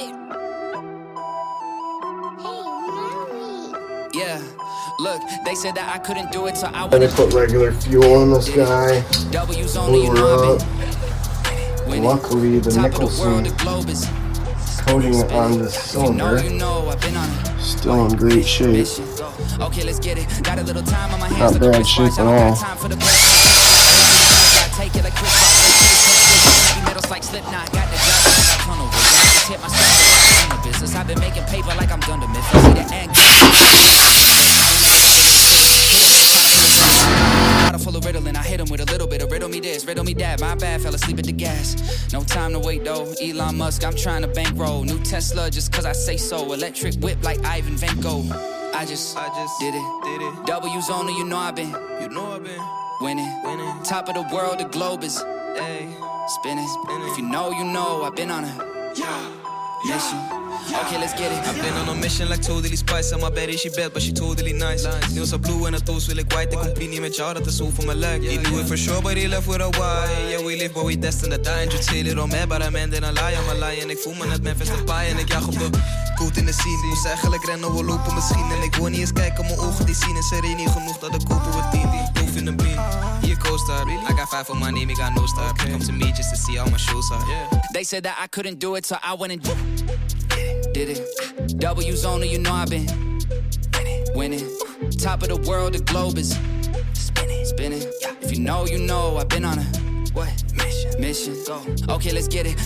it. Yeah, look, they said that I couldn't do it, so I Then went I put regular fuel on this guy. W's only, you Blew know her I've up. been winning. Luckily, the Top of the world, Nicholson the globe is coating on spinning. this If you know, cylinder you know, I've been on it. still in great shape. Mission. Okay, let's get it. Got a little time on my hands. Not Look at bad wristwatch. shape I at don't got all. time for the break. I take it like Chris Rock. Heavy metals like Slipknot. Got the job. I got tunnel vision. I just hit my stuff in the business. I've been making paper like I'm Dunder Mifflin. See the end. Bottle full of Ritalin. I hit him with a little bit of riddle me this, riddle me that. My bad, fell asleep at the gas. No time to wait though. Elon Musk, I'm trying to bankroll. New Tesla just cause I say so. Electric whip like Ivan Vanko. I just did it. W's only, you know I've been winning. Top of the world, the globe is spinning. If you know, you know I've been on a mission. Okay, let's get it. I've been on a mission like totally spice. I'm my bad, she bad, but she totally nice. Nails are blue en haar toes wil ik white. Ik compie niet met jou, dat is zo voor mijn lijk. You do it for sure, but he left with a why. Yeah, we live, but we destined to die. And you tell it on me, but I'm man, then I lie. I'm a lie. En ik voel me net Memphis de paai. En ik jag op de koot in de scene. Moest eigenlijk rennen, we lopen misschien. En ik wil niet eens kijken, mijn ogen die zien. En ze reden niet genoeg, dat ik kopen we 10. Proof in een beam. Hier co-star. I got 5 on my name, I got no star. Come to me just to see how my shows are. They said that I couldn't do it, so I went and did it. W's only, you know I've been winning. Top of the world, the globe is spinning. If you know, you know I've been on a mission. Go. Okay, let's get it.